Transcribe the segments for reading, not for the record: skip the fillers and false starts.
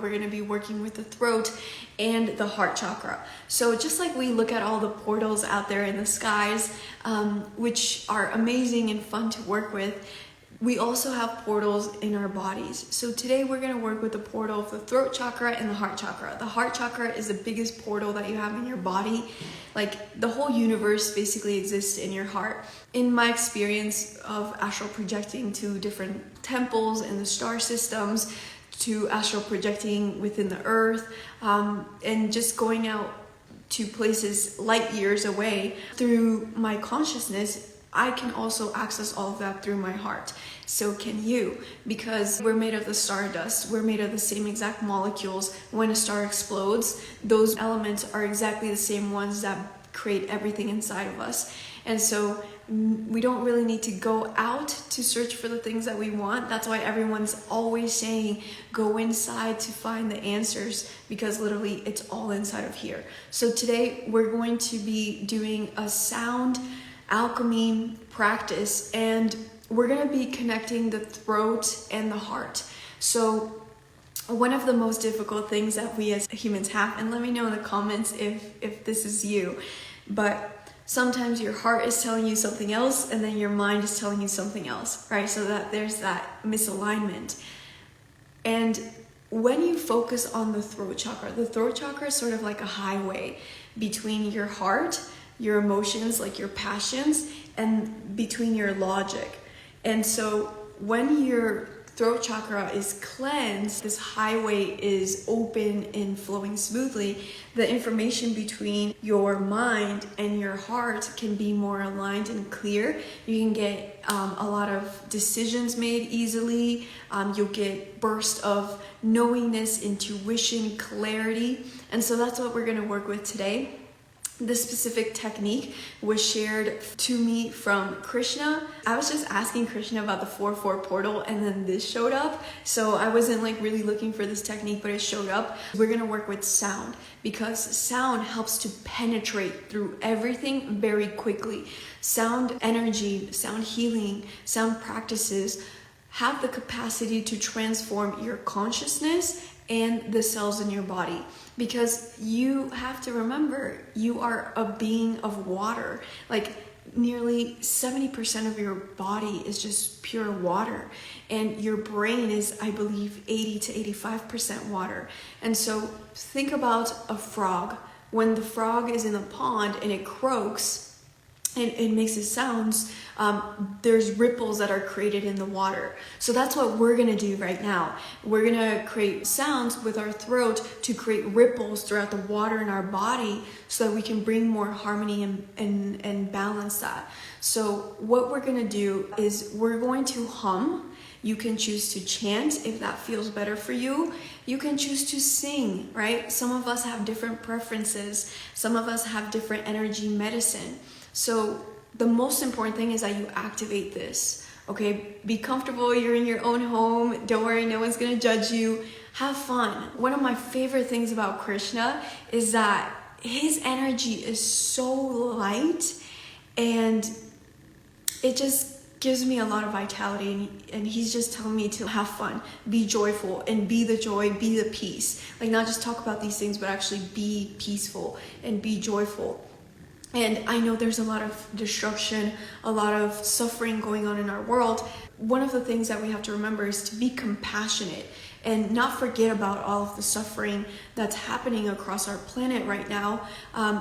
We're going to be working with the throat and the heart chakra. So just like we look at all the portals out there in the skies, which are amazing and fun to work with, we also have portals in our bodies. So today we're going to work with the portal of the throat chakra and the heart chakra. The heart chakra is the biggest portal that you have in your body. Like the whole universe basically exists in your heart. In my experience of astral projecting to different temples in the star systems, to astral projecting within the earth, and just going out to places light years away through my consciousness, I can also access all of that through my heart. So can you, because we're made of the stardust, we're made of the same exact molecules. When a star explodes, those elements are exactly the same ones that create everything inside of us. And so we don't really need to go out to search for the things that we want. That's why everyone's always saying go inside to find the answers, because literally it's all inside of here. So today we're going to be doing a sound alchemy practice, and we're going to be connecting the throat and the heart. So one of the most difficult things that we as humans have, and let me know in the comments if this is you, but sometimes your heart is telling you something else and then your mind is telling you something else, right? So that there's that misalignment. And when you focus on the throat chakra is sort of like a highway between your heart, your emotions, like your passions, and between your logic. And so when your throat chakra is cleansed, this highway is open and flowing smoothly, the information between your mind and your heart can be more aligned and clear. You can get a lot of decisions made easily. You'll get bursts of knowingness, intuition, clarity. And so that's what we're going to work with today. This specific technique was shared to me from Krishna. I was just asking Krishna about the 4-4 portal, and then this showed up. So I wasn't like really looking for this technique, but it showed up. We're gonna work with sound, because sound helps to penetrate through everything very quickly. Sound energy, sound healing, sound practices have the capacity to transform your consciousness and the cells in your body. Because you have to remember, you are a being of water. Like nearly 70% of your body is just pure water. And your brain is, I believe, 80 to 85% water. And so think about a frog. When the frog is in a pond and it croaks, and it makes its sounds, there's ripples that are created in the water. So that's what we're gonna do right now. We're gonna create sounds with our throat to create ripples throughout the water in our body so that we can bring more harmony and balance that. So what we're gonna do is we're going to hum. You can choose to chant if that feels better for you. You can choose to sing, right? Some of us have different preferences. Some of us have different energy medicine. So the most important thing is that you activate this, okay? Be comfortable, you're in your own home. Don't worry, no one's gonna judge you. Have fun. One of my favorite things about Krishna is that his energy is so light, and it just gives me a lot of vitality, and he's just telling me to have fun, be joyful, and be the joy, be the peace. Like not just talk about these things, but actually be peaceful and be joyful. And I know there's a lot of destruction, a lot of suffering going on in our world. One of the things that we have to remember is to be compassionate and not forget about all of the suffering that's happening across our planet right now,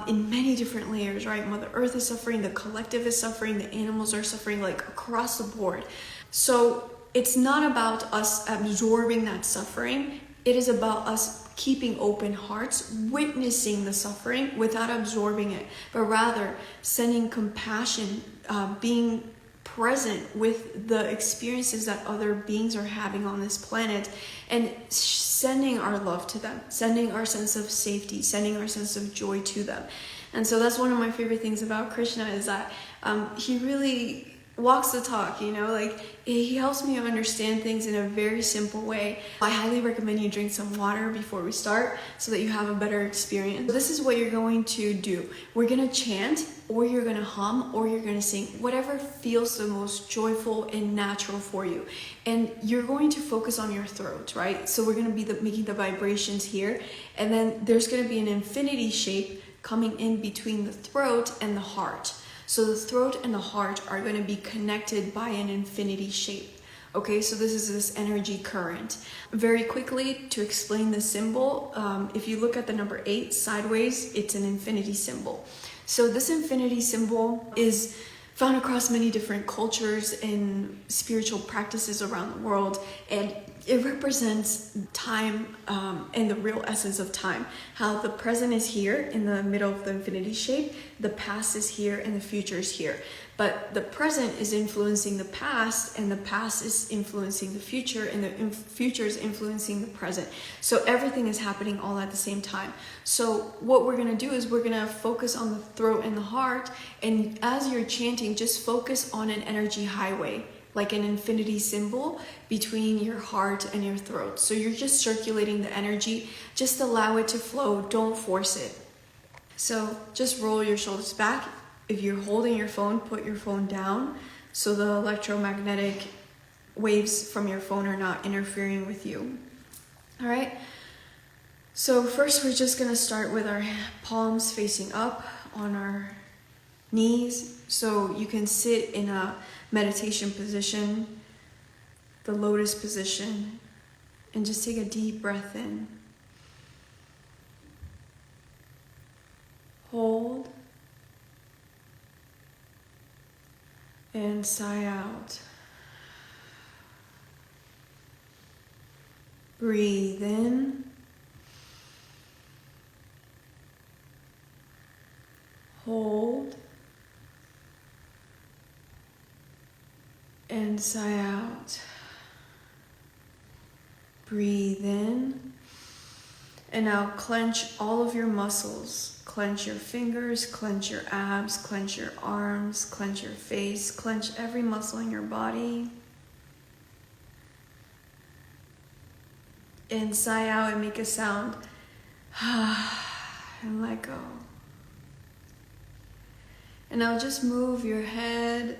in many different layers, right? Mother Earth is suffering, the collective is suffering, the animals are suffering, like across the board. So it's not about us absorbing that suffering. It is about us keeping open hearts, witnessing the suffering without absorbing it, but rather sending compassion, being present with the experiences that other beings are having on this planet, and sending our love to them, sending our sense of safety, sending our sense of joy to them. And so that's one of my favorite things about Krishna, is that he really walks the talk, you know, like he helps me understand things in a very simple way. I highly recommend you drink some water before we start so that you have a better experience. This is what you're going to do. We're gonna chant, or you're gonna hum, or you're gonna sing, whatever feels the most joyful and natural for you. And you're going to focus on your throat, right? So we're gonna be making the vibrations here, and then there's gonna be an infinity shape coming in between the throat and the heart. So the throat and the heart are going to be connected by an infinity shape. Okay, so this is this energy current. Very quickly, to explain the symbol, if you look at the number 8 sideways, it's an infinity symbol. So this infinity symbol is found across many different cultures and spiritual practices around the world, and it represents time and the real essence of time. How the present is here in the middle of the infinity shape, the past is here, and the future is here. But the present is influencing the past, and the past is influencing the future, and the future is influencing the present. So everything is happening all at the same time. So what we're going to do is we're going to focus on the throat and the heart, and as you're chanting, just focus on an energy highway, like an infinity symbol between your heart and your throat. So you're just circulating the energy. Just allow it to flow. Don't force it. So just roll your shoulders back. If you're holding your phone, put your phone down so the electromagnetic waves from your phone are not interfering with you. All right. So first we're just going to start with our palms facing up on our knees. So you can sit in a meditation position, the lotus position, and just take a deep breath in. Hold. And sigh out. Breathe in. Hold. And sigh out. Breathe in. And now clench all of your muscles. Clench your fingers, clench your abs, clench your arms, clench your face, clench every muscle in your body. And sigh out and make a sound. And let go. And now just move your head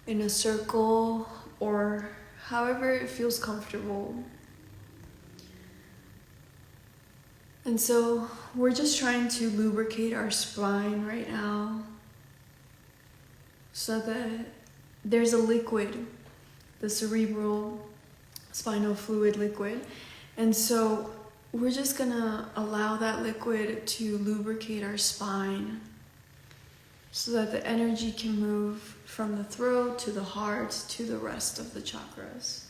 in a circle or however it feels comfortable. And so we're just trying to lubricate our spine right now so that there's a liquid, the cerebral spinal fluid liquid. And so we're just gonna allow that liquid to lubricate our spine so that the energy can move from the throat to the heart to the rest of the chakras.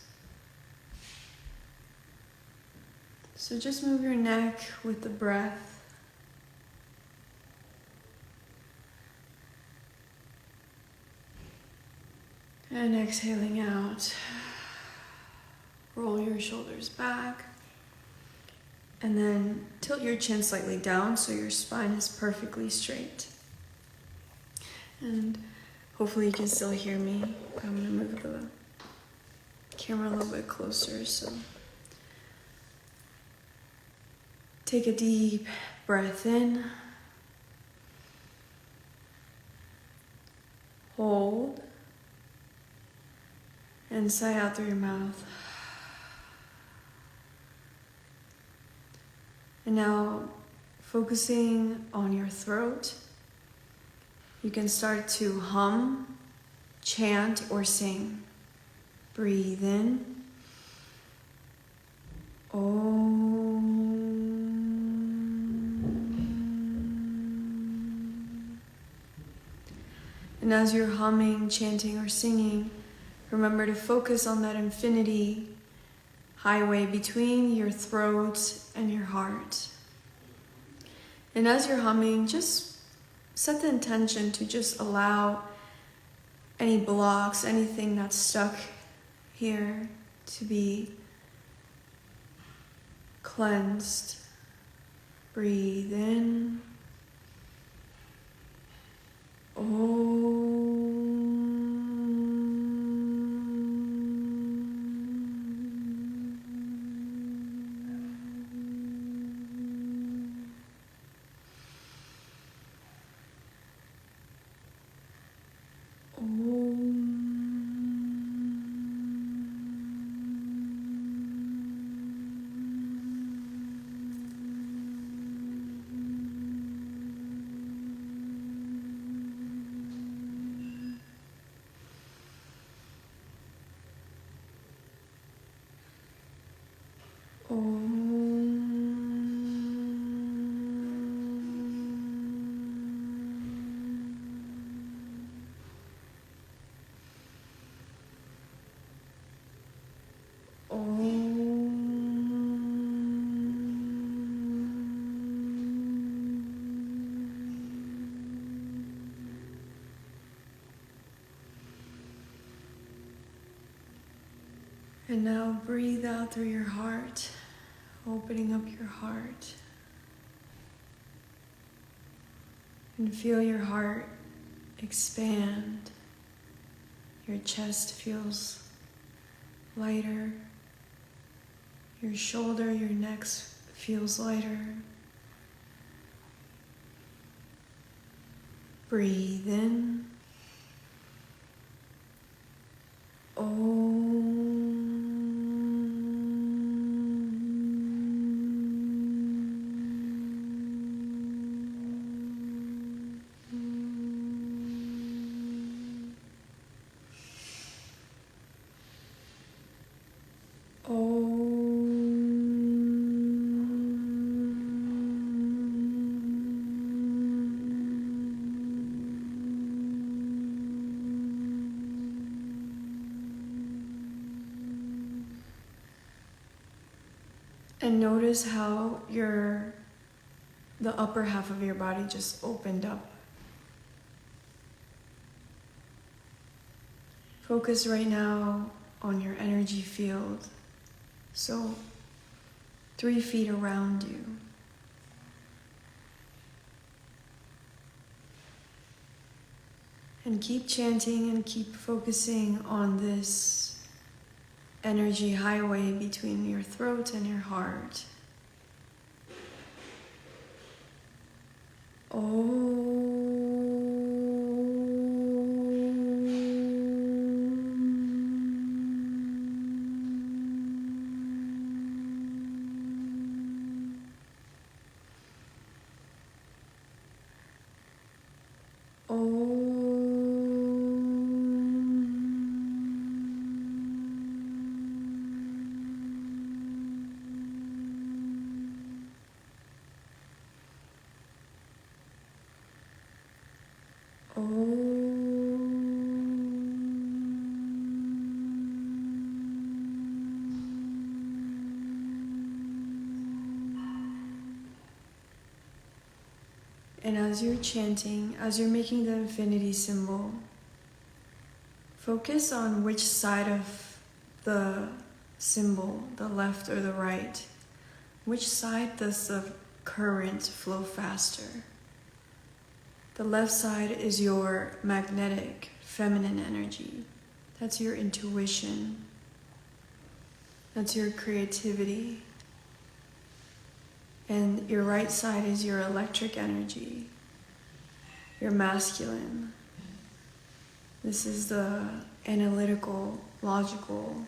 So just move your neck with the breath. And exhaling out. Roll your shoulders back. And then tilt your chin slightly down so your spine is perfectly straight. And hopefully you can still hear me. I'm going to move the camera a little bit closer. So take a deep breath in. Hold. And sigh out through your mouth. And now, focusing on your throat, you can start to hum, chant, or sing. Breathe in. Om. And as you're humming, chanting, or singing, remember to focus on that infinity highway between your throat and your heart. And as you're humming, just set the intention to just allow any blocks, anything that's stuck here to be cleansed. Breathe in. Om. And now breathe out through your heart, opening up your heart. And feel your heart expand. Your chest feels lighter. Your shoulder, your neck feels lighter. Breathe in. And notice how the upper half of your body just opened up. Focus right now on your energy field. So 3 feet around you. And keep chanting and keep focusing on this energy highway between your throat and your heart. And as you're chanting, as you're making the infinity symbol, focus on which side of the symbol, the left or the right. Which side does the current flow faster? The left side is your magnetic, feminine energy. That's your intuition. That's your creativity. And your right side is your electric energy, your masculine. This is the analytical, logical,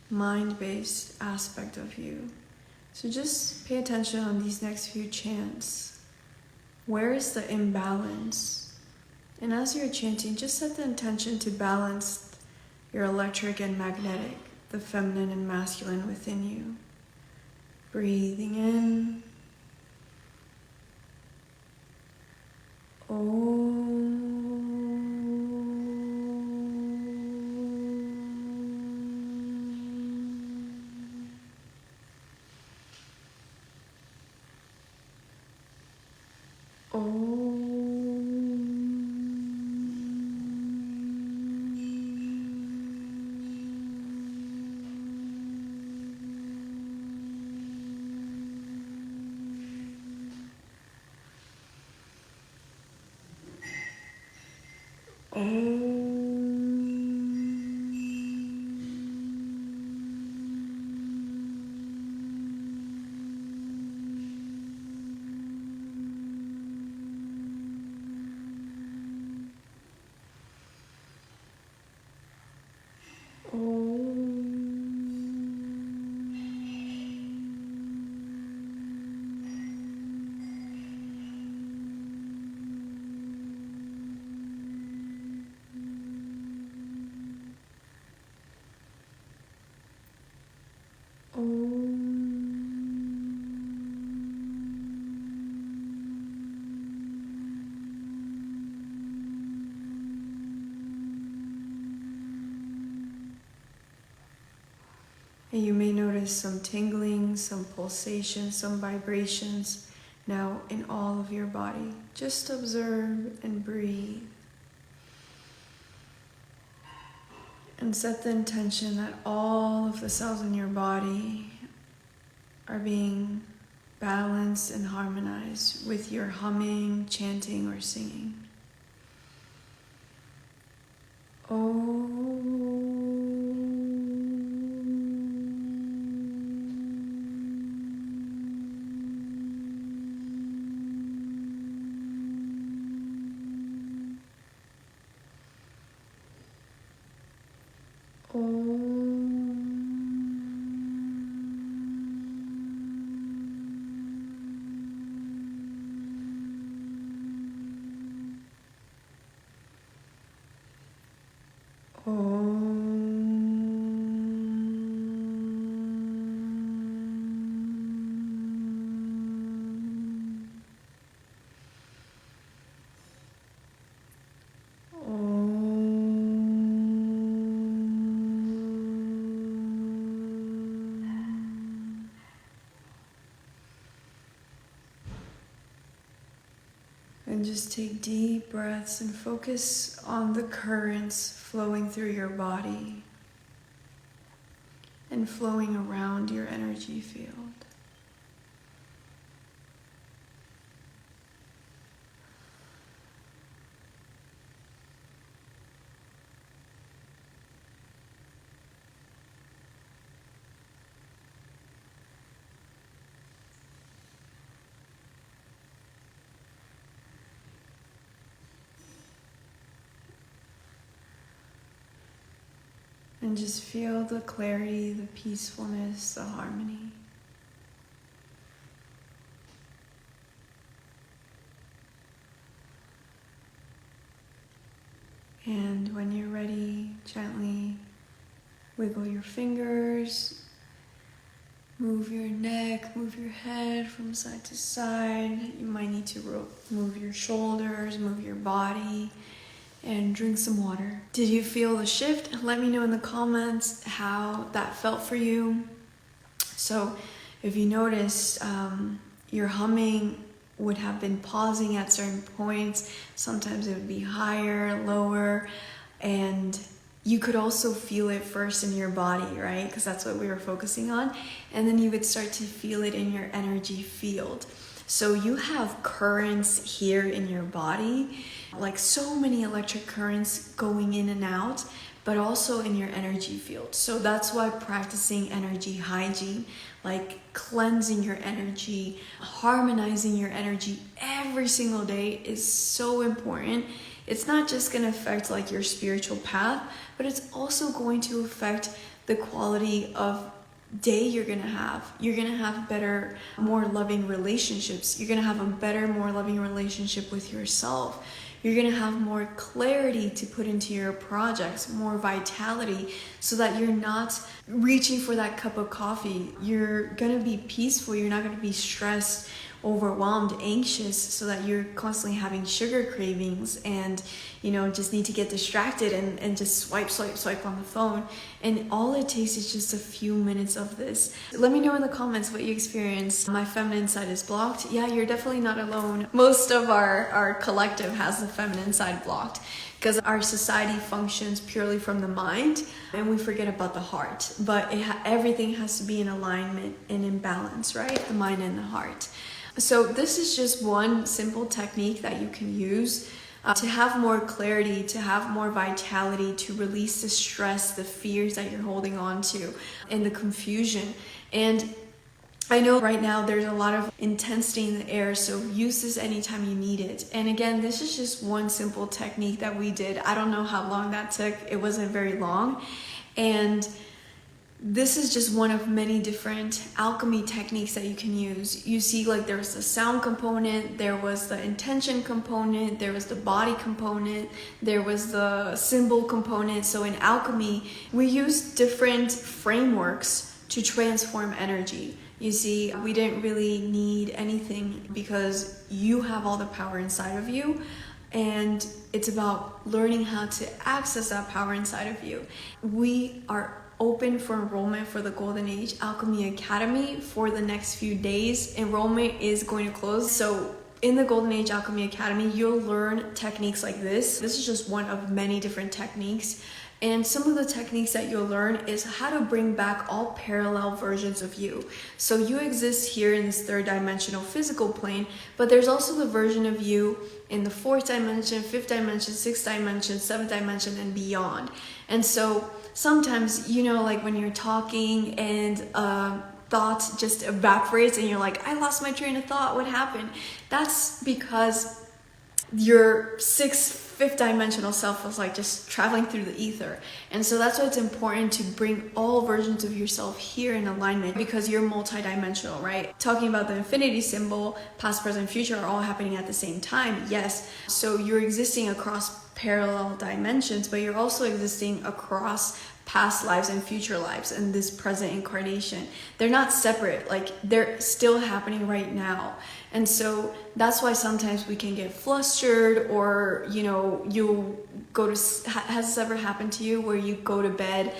mind-based aspect of you. So just pay attention on these next few chants. Where is the imbalance? And as you're chanting, just set the intention to balance your electric and magnetic, the feminine and masculine within you. Breathing in. And you may notice some tingling, some pulsation, some vibrations now in all of your body. Just observe and breathe. And set the intention that all of the cells in your body are being balanced and harmonized with your humming, chanting, or singing. And just take deep breaths and focus on the currents flowing through your body and flowing around your energy field. And just feel the clarity, the peacefulness, the harmony. And when you're ready, gently wiggle your fingers, move your neck, move your head from side to side. You might need to move your shoulders, move your body. And drink some water. Did you feel the shift? Let me know in the comments how that felt for you. So if you noticed, your humming would have been pausing at certain points. Sometimes it would be higher, lower, and you could also feel it first in your body, right? Because that's what we were focusing on. And then you would start to feel it in your energy field. So you have currents here in your body, like so many electric currents going in and out, but also in your energy field. So that's why practicing energy hygiene, like cleansing your energy, harmonizing your energy every single day is so important. It's not just going to affect like your spiritual path, but it's also going to affect the quality of day you're gonna have. You're gonna have better, more loving relationships. You're gonna have a better, more loving relationship with yourself. You're gonna have more clarity to put into your projects, more vitality, so that you're not reaching for that cup of coffee. You're gonna be peaceful. You're not gonna be stressed, overwhelmed, anxious, so that you're constantly having sugar cravings and, you know, just need to get distracted and just swipe on the phone. And all it takes is just a few minutes of this. Let me know in the comments what you experienced. My feminine side is blocked. Yeah, you're definitely not alone. Most of our collective has the feminine side blocked because our society functions purely from the mind and we forget about the heart. But everything has to be in alignment and in balance, right? The mind and the heart. So this is just one simple technique that you can use to have more clarity, to have more vitality, to release the stress, the fears that you're holding on to, and the confusion. And I know right now there's a lot of intensity in the air, so use this anytime you need it. And again, this is just one simple technique that we did. I don't know how long that took. It wasn't very long. And this is just one of many different alchemy techniques that you can use. You see, like there was the sound component, there was the intention component, there was the body component, there was the symbol component. So in alchemy, we use different frameworks to transform energy. You see, we didn't really need anything because you have all the power inside of you. And it's about learning how to access that power inside of you. We are open for enrollment for the Golden Age Alchemy Academy for the next few days. Enrollment is going to close. So in the Golden Age Alchemy Academy, you'll learn techniques like this. This is just one of many different techniques. And some of the techniques that you'll learn is how to bring back all parallel versions of you. So you exist here in this third dimensional physical plane, but there's also the version of you in the fourth dimension, fifth dimension, sixth dimension, seventh dimension, and beyond. And so sometimes, you know, like when you're talking and thought just evaporates and you're like, I lost my train of thought, what happened? That's because your fifth dimensional self was like just traveling through the ether. And so that's why it's important to bring all versions of yourself here in alignment, because you're multidimensional, right? Talking about the infinity symbol, past, present, future are all happening at the same time. Yes. So you're existing across parallel dimensions, but you're also existing across past lives and future lives and this present incarnation. They're not separate, like they're still happening right now. And so that's why sometimes we can get flustered, or, you know, you'll go to, has this ever happened to you where you go to bed,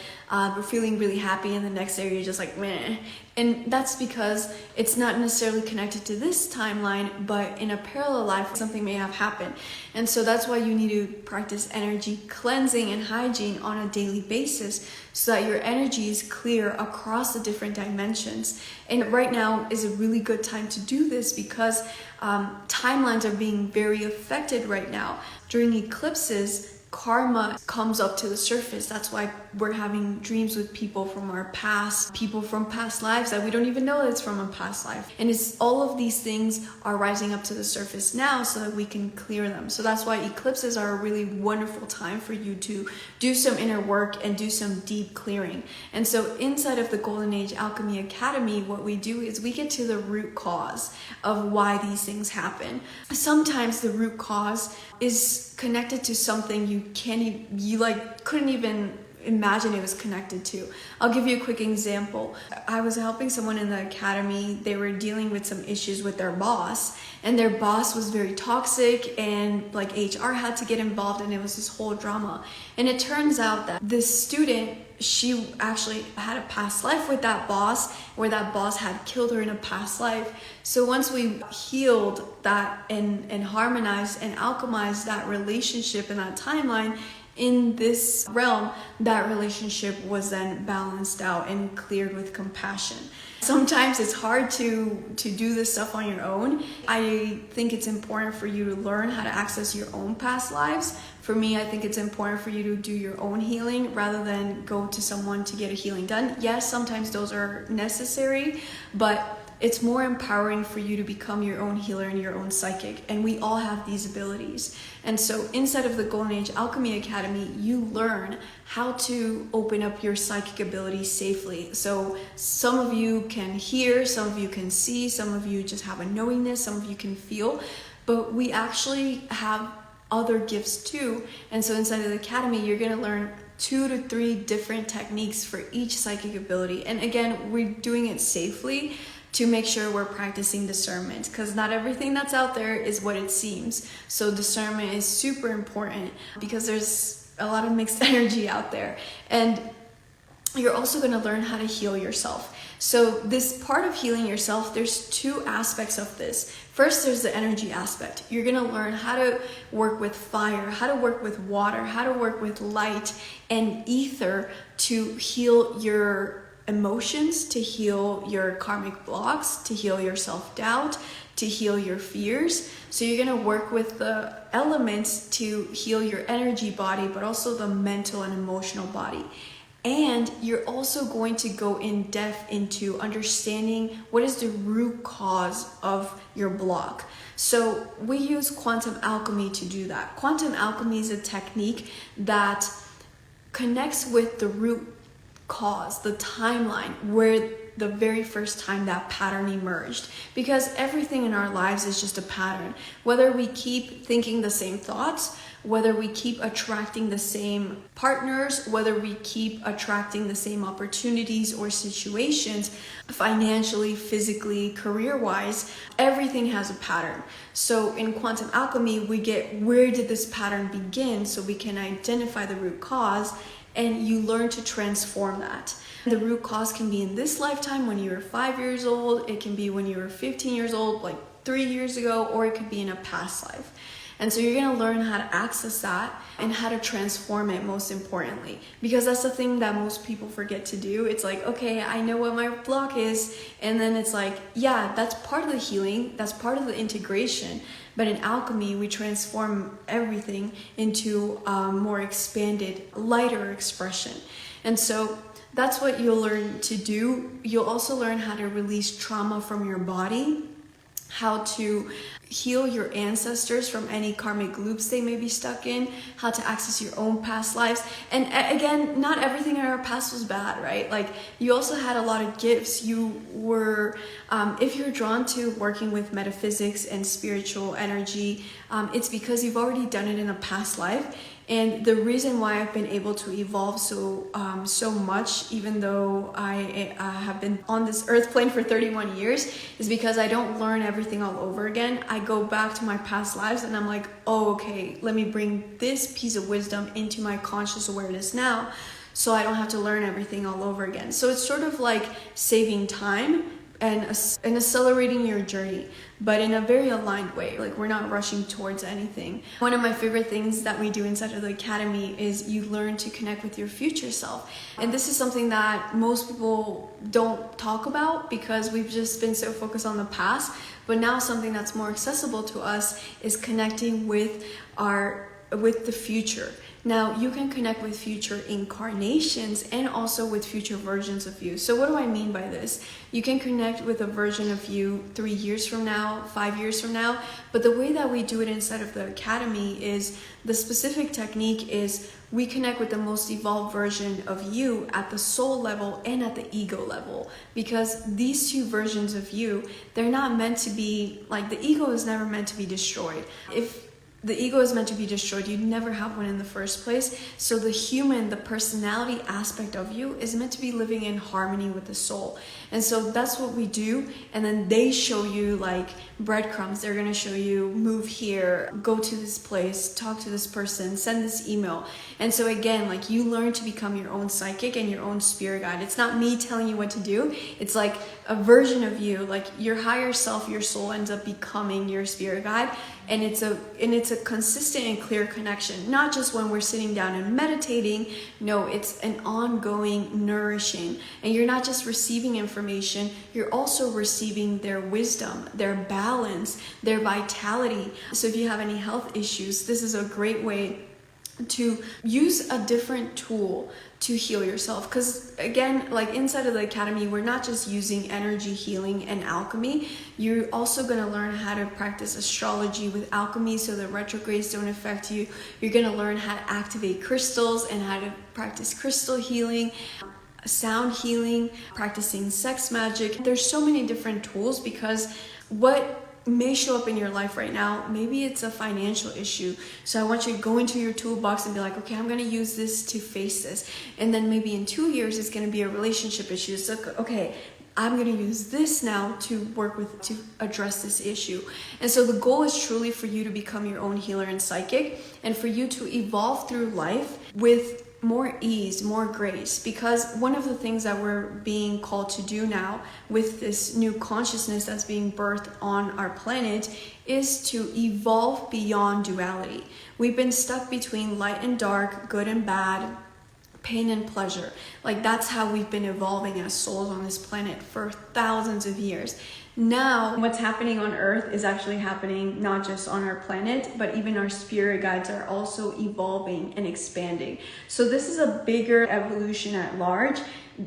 feeling really happy and the next day you're just like, meh. And that's because it's not necessarily connected to this timeline, but in a parallel life, something may have happened. And so that's why you need to practice energy cleansing and hygiene on a daily basis, so that your energy is clear across the different dimensions. And right now is a really good time to do this, because timelines are being very affected right now. During eclipses, karma comes up to the surface. That's why we're having dreams with people from our past, people from past lives that we don't even know it's from a past life. And it's all of these things are rising up to the surface now so that we can clear them. So that's why eclipses are a really wonderful time for you to do some inner work and do some deep clearing. And so inside of the Golden Age Alchemy Academy, what we do is we get to the root cause of why these things happen. Sometimes the root cause is connected to something you couldn't even imagine it was connected to. I'll give you a quick example. I was helping someone in the academy. They were dealing with some issues with their boss, and their boss was very toxic, and like HR had to get involved, and it was this whole drama. And it turns out that this student, she actually had a past life with that boss, where that boss had killed her in a past life. So once we healed that and harmonized and alchemized that relationship and that timeline, in this realm, that relationship was then balanced out and cleared with compassion. Sometimes it's hard to do this stuff on your own. I think it's important for you to learn how to access your own past lives. For me, I think it's important for you to do your own healing rather than go to someone to get a healing done. Yes, sometimes those are necessary, but it's more empowering for you to become your own healer and your own psychic. And we all have these abilities. And so inside of the Golden Age Alchemy Academy, you learn how to open up your psychic abilities safely. So some of you can hear, some of you can see, some of you just have a knowingness, some of you can feel, but we actually have other gifts too. And so inside of the Academy, you're gonna learn 2 to 3 different techniques for each psychic ability. And again, we're doing it safely to make sure we're practicing discernment, because not everything that's out there is what it seems. So discernment is super important, because there's a lot of mixed energy out there. And you're also going to learn how to heal yourself. So this part of healing yourself, there's 2 aspects of this. First, there's the energy aspect. You're going to learn how to work with fire, how to work with water, how to work with light and ether to heal your emotions, to heal your karmic blocks, to heal your self-doubt, to heal your fears. So you're going to work with the elements to heal your energy body, but also the mental and emotional body. And you're also going to go in depth into understanding what is the root cause of your block. So we use quantum alchemy to do that. Quantum alchemy is a technique that connects with the root cause, the timeline, where the very first time that pattern emerged. Because everything in our lives is just a pattern. Whether we keep thinking the same thoughts, whether we keep attracting the same partners, whether we keep attracting the same opportunities or situations, financially, physically, career-wise, everything has a pattern. So in quantum alchemy, we get where did this pattern begin, so we can identify the root cause. and you learn to transform that. The root cause can be in this lifetime when you were 5 years old, it can be when you were 15 years old, like 3 years ago, or it could be in a past life. And so you're gonna learn how to access that and how to transform it, most importantly, because that's the thing that most people forget to do. It's like, okay, I know what my block is, and then it's like, yeah, that's part of the healing, that's part of the integration. But in alchemy, we transform everything into a more expanded, lighter expression. And so that's what you'll learn to do. You'll also learn how to release trauma from your body, how to heal your ancestors from any karmic loops they may be stuck in, how to access your own past lives. And again, not everything in our past was bad, right? Like, you also had a lot of gifts. You were, if you're drawn to working with metaphysics and spiritual energy, it's because you've already done it in a past life. And the reason why I've been able to evolve so much, even though I have been on this earth plane for 31 years, is because I don't learn everything all over again. I go back to my past lives and I'm like, oh, okay, let me bring this piece of wisdom into my conscious awareness now, so I don't have to learn everything all over again. So it's sort of like saving time and accelerating your journey, but in a very aligned way. Like, we're not rushing towards anything. One of my favorite things that we do inside of the Academy is you learn to connect with your future self. And this is something that most people don't talk about because we've just been so focused on the past. But now something that's more accessible to us is connecting with the future. Now, you can connect with future incarnations and also with future versions of you. So what do I mean by this? You can connect with a version of you 3 years from now, 5 years from now, but the way that we do it inside of the Academy is the specific technique is we connect with the most evolved version of you at the soul level and at the ego level, because these two versions of you, they're not meant to be, like, the ego is never meant to be destroyed. If the ego is meant to be destroyed, you'd never have one in the first place. So the human, the personality aspect of you is meant to be living in harmony with the soul. And so that's what we do. And then they show you like breadcrumbs. They're going to show you, move here, go to this place, talk to this person, send this email. And so again, like, you learn to become your own psychic and your own spirit guide. It's not me telling you what to do. It's like a version of you, like your higher self, your soul ends up becoming your spirit guide. And it's a consistent and clear connection, not just when we're sitting down and meditating. No, it's an ongoing nourishing. And you're not just receiving information, you're also receiving their wisdom, their balance, their vitality. So if you have any health issues, this is a great way to use a different tool to heal yourself. Because again, like, inside of the Academy, we're not just using energy healing and alchemy. You're also going to learn how to practice astrology with alchemy so the retrogrades don't affect you. You're going to learn how to activate crystals and how to practice crystal healing, sound healing, practicing sex magic. There's so many different tools, because what may show up in your life right now, maybe it's a financial issue. So I want you to go into your toolbox and be like, okay, I'm going to use this to face this. And then maybe in 2 years, it's going to be a relationship issue. So, okay, I'm going to use this now to work with, to address this issue. And so the goal is truly for you to become your own healer and psychic, and for you to evolve through life with more ease, more grace. Because one of the things that we're being called to do now with this new consciousness that's being birthed on our planet is to evolve beyond duality. We've been stuck between light and dark, good and bad, pain and pleasure. Like, that's how we've been evolving as souls on this planet for thousands of years. Now, what's happening on Earth is actually happening not just on our planet, but even our spirit guides are also evolving and expanding. So this is a bigger evolution at large.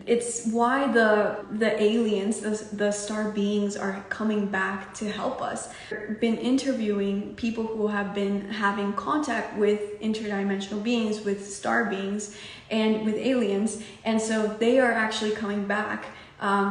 It's why the aliens, the star beings, are coming back to help us. I've been interviewing people who have been having contact with interdimensional beings, with star beings, and with aliens. And so they are actually coming back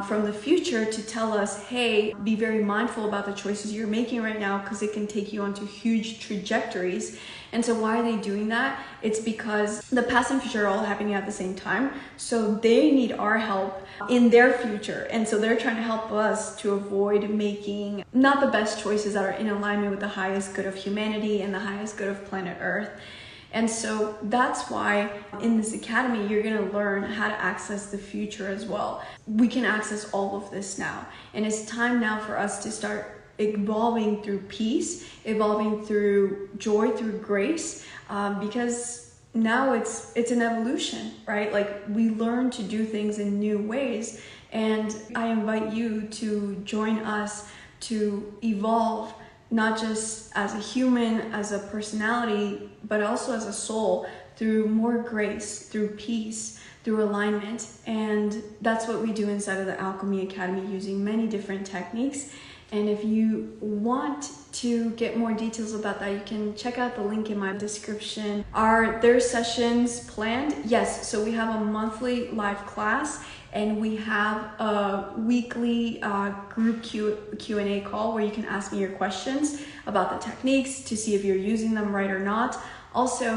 from the future to tell us, hey, be very mindful about the choices you're making right now, because it can take you onto huge trajectories. And so why are they doing that? It's because the past and future are all happening at the same time. So they need our help in their future. And so they're trying to help us to avoid making not the best choices that are in alignment with the highest good of humanity and the highest good of planet Earth. And so that's why in this academy, you're going to learn how to access the future as well. We can access all of this now. And it's time now for us to start evolving through peace, evolving through joy, through grace, because now it's an evolution, right? Like we learn to do things in new ways. And I invite you to join us to evolve, not just as a human, as a personality, but also as a soul, through more grace, through peace, through alignment. And that's what we do inside of the Alchemy Academy, using many different techniques. And if you want to get more details about that, you can check out the link in my description. Are there sessions planned? Yes, so we have a monthly live class, and we have a weekly group Q&A call where you can ask me your questions about the techniques to see if you're using them right or not. Also,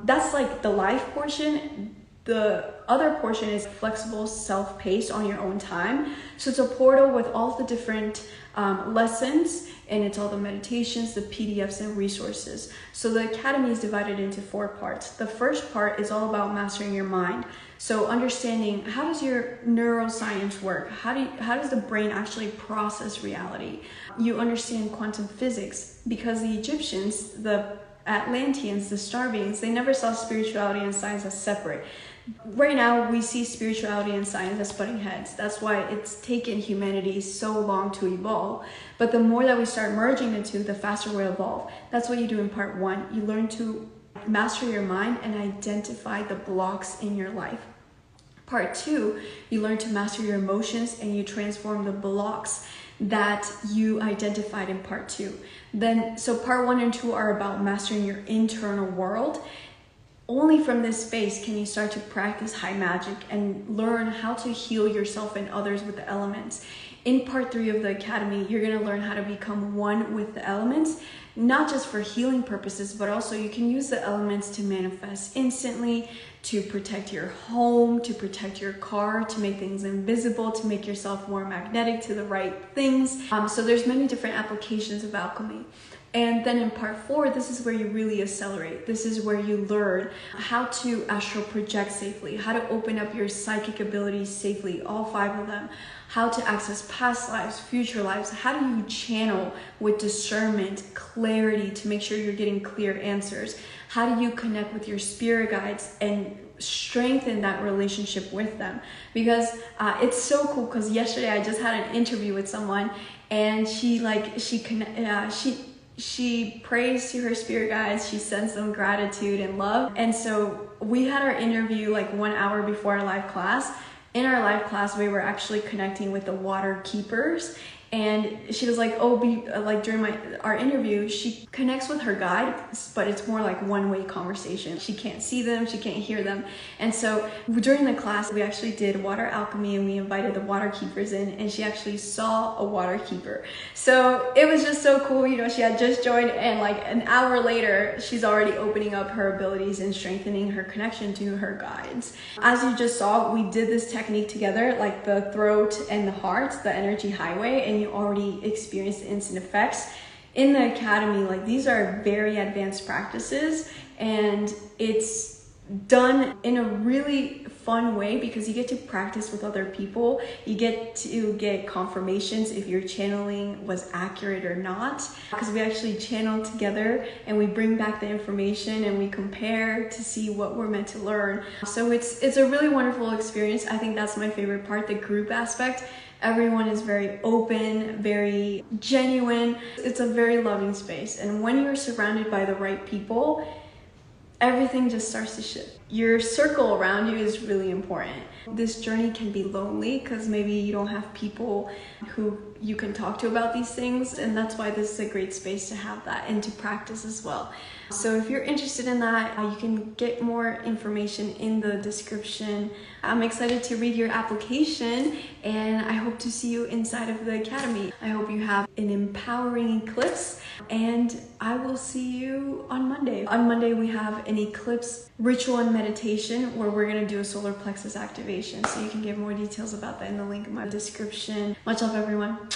that's like the live portion. The other portion is flexible, self-paced on your own time. So it's a portal with all the different lessons, and it's all the meditations, the PDFs, and resources. So the academy is divided into 4 parts. The first part is all about mastering your mind. So understanding, how does your neuroscience work? How does the brain actually process reality? You understand quantum physics, because the Egyptians, the Atlanteans, the star beings, they never saw spirituality and science as separate. Right now, we see spirituality and science as butting heads. That's why it's taken humanity so long to evolve. But the more that we start merging the two, the faster we'll evolve. That's what you do in part 1. You learn to master your mind and identify the blocks in your life. Part 2, you learn to master your emotions and you transform the blocks that you identified in part 2. So part 1 and 2 are about mastering your internal world. Only from this space can you start to practice high magic and learn how to heal yourself and others with the elements. In part 3 of the academy, you're going to learn how to become one with the elements, not just for healing purposes, but also you can use the elements to manifest instantly, to protect your home, to protect your car, to make things invisible, to make yourself more magnetic to the right things. So there's many different applications of alchemy. And then in part 4, this is where you really accelerate. This is where you learn how to astral project safely, how to open up your psychic abilities safely, all 5 of them, how to access past lives, future lives, how do you channel with discernment, clarity to make sure you're getting clear answers, how do you connect with your spirit guides and strengthen that relationship with them. Because it's so cool, because yesterday I just had an interview with someone, and she prays to her spirit guides, she sends them gratitude and love. And so we had our interview like 1 hour before our live class. In our live class, we were actually connecting with the water keepers. And she was like, during our interview, she connects with her guide, but it's more like one-way conversation. She can't see them, she can't hear them. And so during the class, we actually did water alchemy, and we invited the water keepers in, and she actually saw a water keeper. So it was just so cool. You know, she had just joined, and like an hour later, she's already opening up her abilities and strengthening her connection to her guides. As you just saw, we did this technique together, like the throat and the heart, the energy highway, and you already experienced the instant effects. In the academy, like these are very advanced practices, and it's done in a really fun way because you get to practice with other people. You get to get confirmations if your channeling was accurate or not, because we actually channel together and we bring back the information and we compare to see what we're meant to learn. So it's a really wonderful experience. I think that's my favorite part, the group aspect. Everyone is very open, very genuine. It's a very loving space. And when you're surrounded by the right people, everything just starts to shift. Your circle around you is really important. This journey can be lonely because maybe you don't have people who you can talk to about these things, and that's why this is a great space to have that and to practice as well. So if you're interested in that, you can get more information in the description. I'm excited to read your application, and I hope to see you inside of the academy. I hope you have an empowering eclipse, and I will see you on Monday. On Monday, we have an eclipse ritual and meditation where we're going to do a solar plexus activation. So you can get more details about that in the link in my description. Much love, everyone.